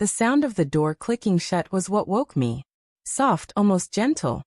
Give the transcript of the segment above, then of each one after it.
The sound of the door clicking shut was what woke me. Soft, almost gentle,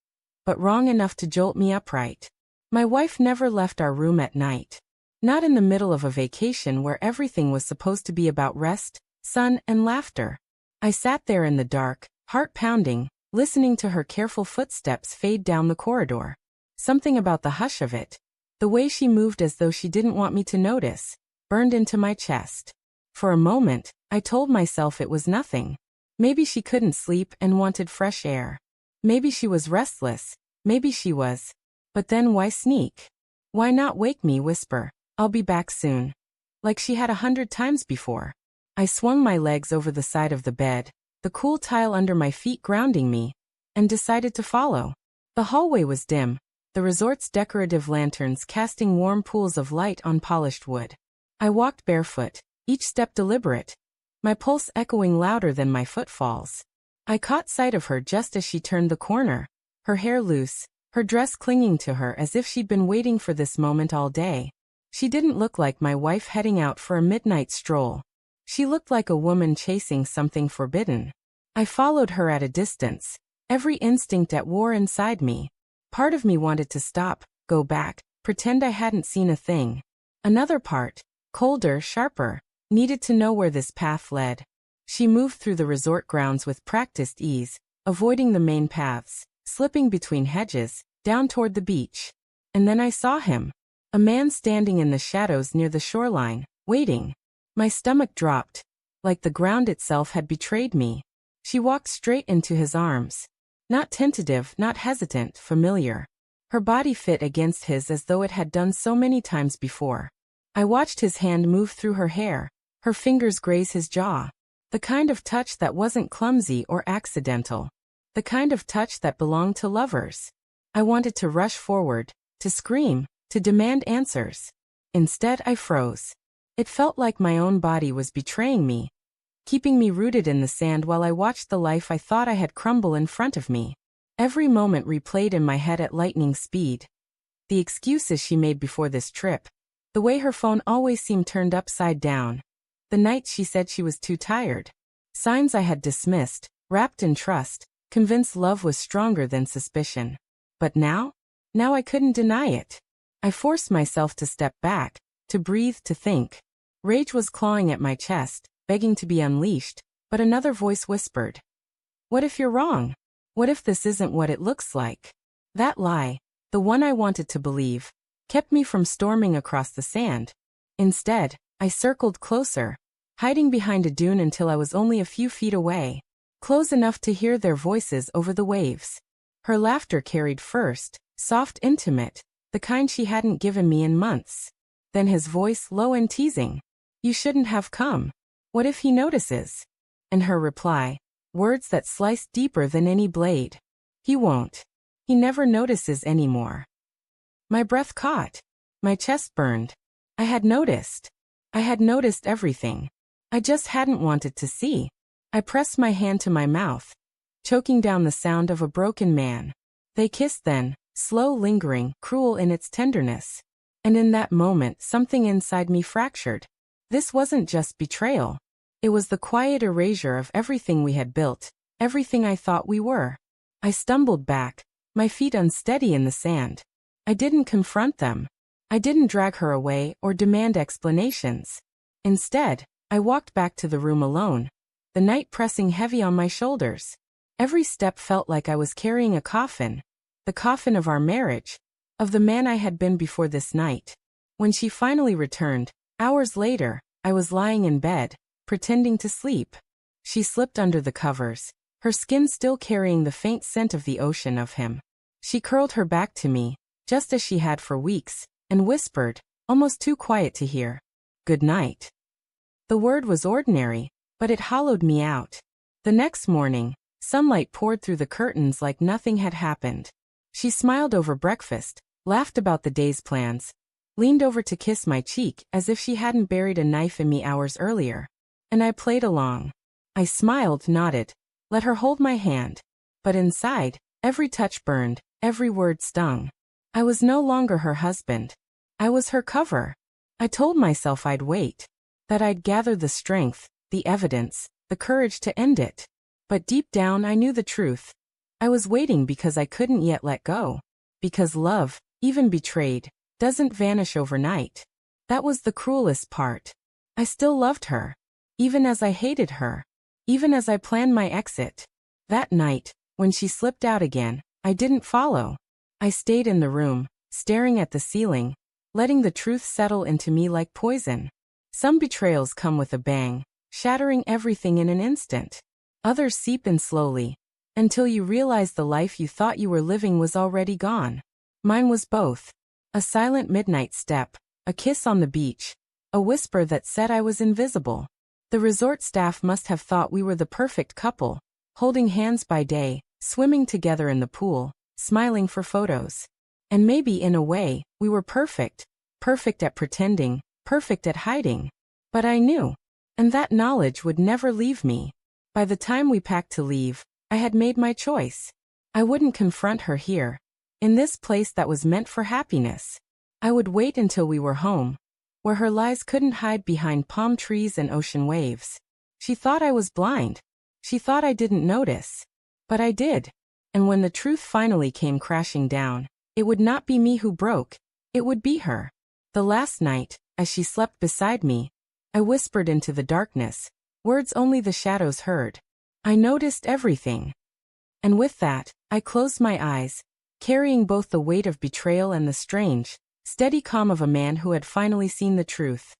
but wrong enough to jolt me upright. My wife never left our room at night. Not in the middle of a vacation where everything was supposed to be about rest, sun, and laughter. I sat there in the dark, heart pounding, listening to her careful footsteps fade down the corridor. Something about the hush of it, the way she moved as though she didn't want me to notice, burned into my chest. For a moment, I told myself it was nothing. Maybe she couldn't sleep and wanted fresh air. Maybe she was restless. Maybe she was. But then why sneak? Why not wake me, whisper, "I'll be back soon," like she had 100 times before? I swung my legs over the side of the bed, the cool tile under my feet grounding me, and decided to follow. The hallway was dim, the resort's decorative lanterns casting warm pools of light on polished wood. I walked barefoot, each step deliberate, my pulse echoing louder than my footfalls. I caught sight of her just as she turned the corner, her hair loose, her dress clinging to her as if she'd been waiting for this moment all day. She didn't look like my wife heading out for a midnight stroll. She looked like a woman chasing something forbidden. I followed her at a distance, every instinct at war inside me. Part of me wanted to stop, go back, pretend I hadn't seen a thing. Another part, colder, sharper, needed to know where this path led. She moved through the resort grounds with practiced ease, avoiding the main paths, slipping between hedges, down toward the beach. And then I saw him. A man standing in the shadows near the shoreline, waiting. My stomach dropped, like the ground itself had betrayed me. She walked straight into his arms. Not tentative, not hesitant, familiar. Her body fit against his as though it had done so many times before. I watched his hand move through her hair, her fingers graze his jaw. The kind of touch that wasn't clumsy or accidental. The kind of touch that belonged to lovers. I wanted to rush forward, to scream, to demand answers. Instead, I froze. It felt like my own body was betraying me, keeping me rooted in the sand while I watched the life I thought I had crumble in front of me. Every moment replayed in my head at lightning speed. The excuses she made before this trip. The way her phone always seemed turned upside down. The nights she said she was too tired. Signs I had dismissed, wrapped in trust, convinced love was stronger than suspicion. But now? Now I couldn't deny it. I forced myself to step back, to breathe, to think. Rage was clawing at my chest, begging to be unleashed, but another voice whispered, "What if you're wrong? What if this isn't what it looks like?" That lie, the one I wanted to believe, kept me from storming across the sand. Instead, I circled closer, hiding behind a dune until I was only a few feet away, close enough to hear their voices over the waves. Her laughter carried first, soft, intimate, the kind she hadn't given me in months. Then his voice, low and teasing, "You shouldn't have come. What if he notices?" And her reply, words that sliced deeper than any blade, "He won't. He never notices anymore." My breath caught. My chest burned. I had noticed. I had noticed everything. I just hadn't wanted to see. I pressed my hand to my mouth, choking down the sound of a broken man. They kissed then, slow, lingering, cruel in its tenderness. And in that moment something inside me fractured. This wasn't just betrayal. It was the quiet erasure of everything we had built, everything I thought we were. I stumbled back, my feet unsteady in the sand. I didn't confront them. I didn't drag her away or demand explanations. Instead, I walked back to the room alone, the night pressing heavy on my shoulders. Every step felt like I was carrying a coffin, the coffin of our marriage, of the man I had been before this night. When she finally returned, hours later, I was lying in bed, pretending to sleep. She slipped under the covers, her skin still carrying the faint scent of the ocean of him. She curled her back to me, just as she had for weeks, and whispered, almost too quiet to hear, "Good night." The word was ordinary, but it hollowed me out. The next morning, sunlight poured through the curtains like nothing had happened. She smiled over breakfast, laughed about the day's plans, leaned over to kiss my cheek as if she hadn't buried a knife in me hours earlier. And I played along. I smiled, nodded, let her hold my hand. But inside, every touch burned, every word stung. I was no longer her husband. I was her cover. I told myself I'd wait, that I'd gather the strength, the evidence, the courage to end it. But deep down I knew the truth. I was waiting because I couldn't yet let go. Because love, even betrayed, doesn't vanish overnight. That was the cruelest part. I still loved her. Even as I hated her. Even as I planned my exit. That night, when she slipped out again, I didn't follow. I stayed in the room, staring at the ceiling, letting the truth settle into me like poison. Some betrayals come with a bang, shattering everything in an instant. Others seep in slowly, until you realize the life you thought you were living was already gone. Mine was both. A silent midnight step, a kiss on the beach, a whisper that said I was invisible. The resort staff must have thought we were the perfect couple, holding hands by day, swimming together in the pool, smiling for photos. And maybe in a way, we were perfect. Perfect at pretending, perfect at hiding. But I knew. And that knowledge would never leave me. By the time we packed to leave, I had made my choice. I wouldn't confront her here. In this place that was meant for happiness. I would wait until we were home, where her lies couldn't hide behind palm trees and ocean waves. She thought I was blind. She thought I didn't notice. But I did. And when the truth finally came crashing down, it would not be me who broke. It would be her. The last night, as she slept beside me, I whispered into the darkness, words only the shadows heard. I noticed everything. And with that, I closed my eyes, carrying both the weight of betrayal and the strange, steady calm of a man who had finally seen the truth.